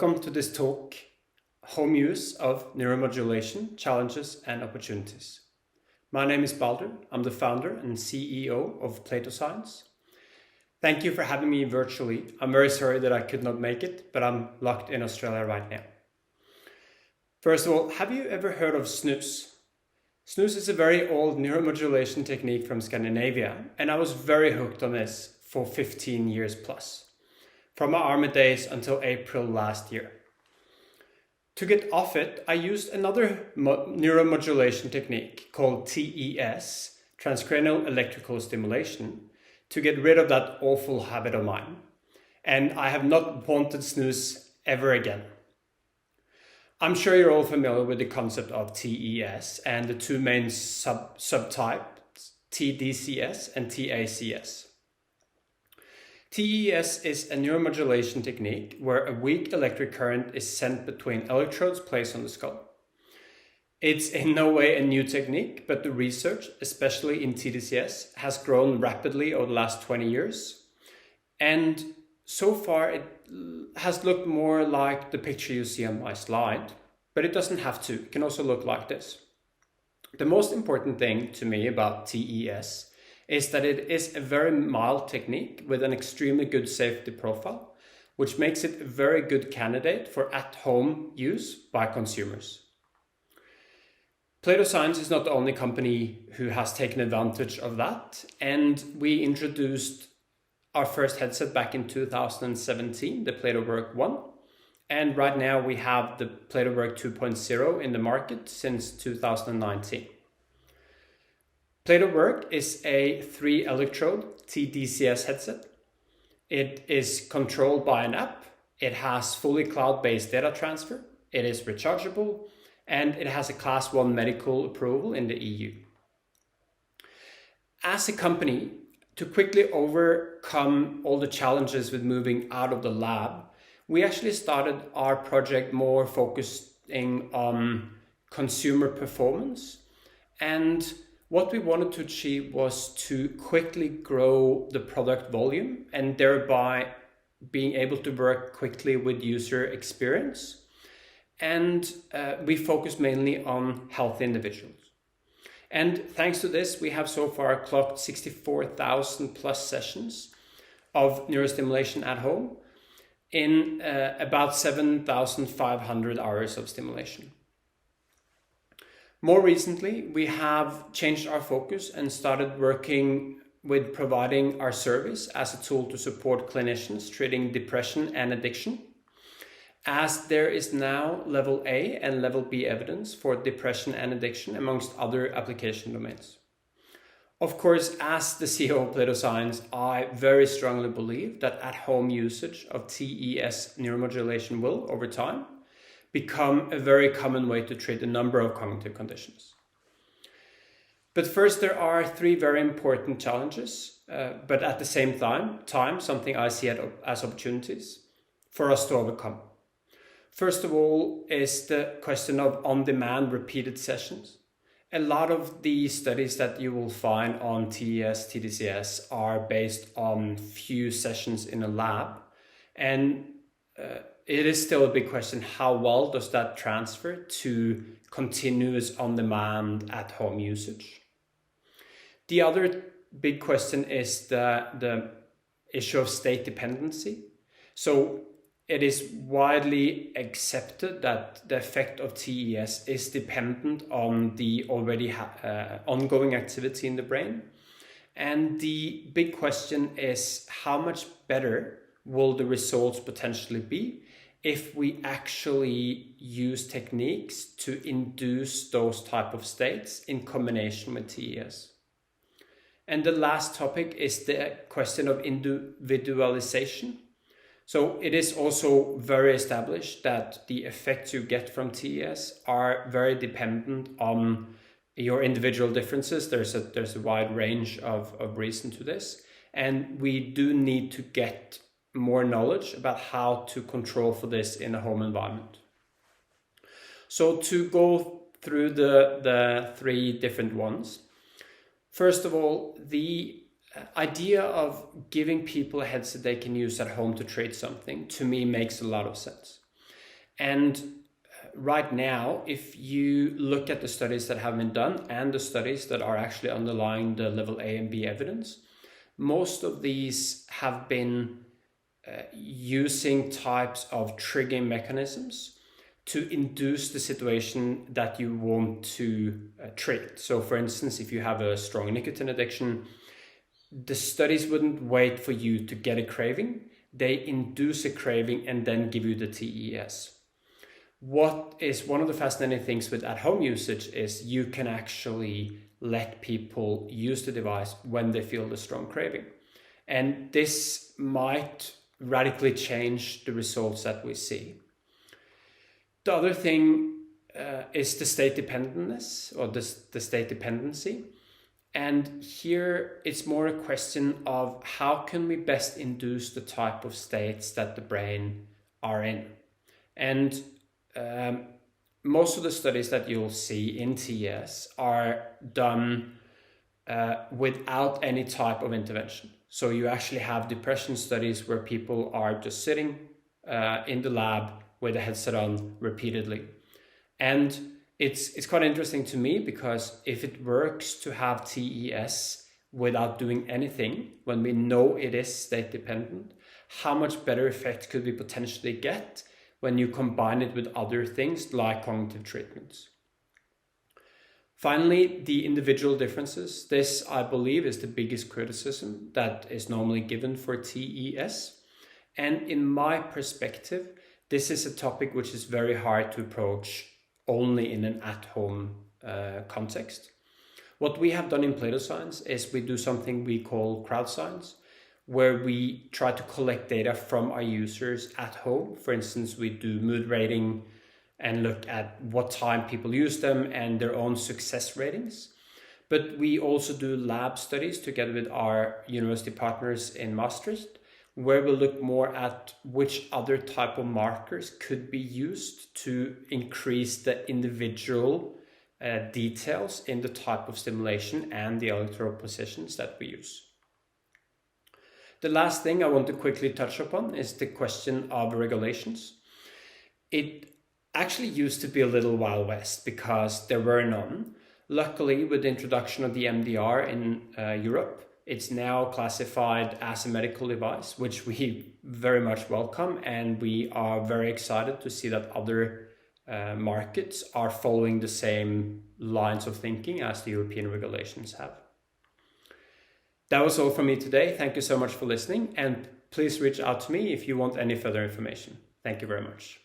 Welcome to this talk, Home Use of Neuromodulation, Challenges and Opportunities. My name is Baldur. I'm the founder and CEO of PlatoScience. Thank you for having me virtually. I'm very sorry that I could not make it, but I'm locked in Australia right now. First of all, have you ever heard of snooze? Snooze is a very old neuromodulation technique from Scandinavia, and I was very hooked on this for 15 years plus. From my army days until April last year. To get off it, I used another neuromodulation technique called TES, Transcranial electrical stimulation, to get rid of that awful habit of mine. And I have not wanted snooze ever again. I'm sure you're all familiar with the concept of TES and the two main subtypes, TDCS and TACS. TES is a neuromodulation technique where a weak electric current is sent between electrodes placed on the skull. It's in no way a new technique, but the research, especially in TDCS, has grown rapidly over the last 20 years. And so far it has looked more like the picture you see on my slide, but it doesn't have to. It can also look like this. The most important thing to me about TES is that it is a very mild technique with an extremely good safety profile, which makes it a very good candidate for at-home use by consumers. PlatoScience is not the only company who has taken advantage of that, and we introduced our first headset back in 2017, the PlatoWork 1, and right now we have the PlatoWork 2.0 in the market since 2019. PlatoWork is a 3-electrode TDCS headset. It is controlled by an app. It has fully cloud-based data transfer. It is rechargeable, and it has a Class 1 medical approval in the EU. As a company, to quickly overcome all the challenges with moving out of the lab, we actually started our project more focusing on consumer performance, and what we wanted to achieve was to quickly grow the product volume and thereby being able to work quickly with user experience. And we focus mainly on healthy individuals. And thanks to this, we have so far clocked 64,000 plus sessions of neurostimulation at home in about 7,500 hours of stimulation. More recently, we have changed our focus and started working with providing our service as a tool to support clinicians treating depression and addiction, as there is now level A and level B evidence for depression and addiction amongst other application domains. Of course, as the CEO of PlatoScience, I very strongly believe that at-home usage of TES neuromodulation will, over time, become a very common way to treat a number of cognitive conditions. But first, there are 3 very important challenges, but at the same time, something I see as opportunities for us to overcome. First of all is the question of on-demand repeated sessions. A lot of the studies that you will find on TES, TDCS are based on few sessions in a lab, and it is still a big question, how well does that transfer to continuous on-demand at-home usage? The other big question is the issue of state dependency. So it is widely accepted that the effect of TES is dependent on the already ongoing activity in the brain. And the big question is, how much better will the results potentially be if we actually use techniques to induce those type of states in combination with TES. And the last topic is the question of individualization. So it is also very established that the effects you get from TES are very dependent on your individual differences. There's a wide range of reason to this. And we do need to get more knowledge about how to control for this in a home environment. So to go through the 3 different ones. First of all, the idea of giving people a headset they can use at home to treat something, to me, makes a lot of sense. And right now, if you look at the studies that have been done and the studies that are actually underlying the level A and B evidence, most of these have been using types of triggering mechanisms to induce the situation that you want to treat. So for instance, if you have a strong nicotine addiction, the studies wouldn't wait for you to get a craving. They induce a craving and then give you the TES. What is one of the fascinating things with at-home usage is you can actually let people use the device when they feel the strong craving. And this might radically change the results that we see. The other thing is the state dependentness, or the state dependency. And here it's more a question of how can we best induce the type of states that the brain are in. And most of the studies that you'll see in TES are done without any type of intervention. So you actually have depression studies where people are just sitting in the lab with a headset on repeatedly. And it's quite interesting to me, because if it works to have TES without doing anything, when we know it is state dependent, how much better effect could we potentially get when you combine it with other things like cognitive treatments? Finally, the individual differences. This, I believe, is the biggest criticism that is normally given for TES. And in my perspective, this is a topic which is very hard to approach only in an at-home context. What we have done in PlatoScience is we do something we call crowd science, where we try to collect data from our users at home. For instance, we do mood rating and look at what time people use them and their own success ratings. But we also do lab studies together with our university partners in Maastricht, where we look more at which other type of markers could be used to increase the individual details in the type of stimulation and the electrode positions that we use. The last thing I want to quickly touch upon is the question of regulations. It actually used to be a little Wild West because there were none. Luckily, with the introduction of the MDR in Europe, it's now classified as a medical device, which we very much welcome, and we are very excited to see that other markets are following the same lines of thinking as the European regulations have. That was all from me today. Thank you so much for listening, and please reach out to me if you want any further information. Thank you very much.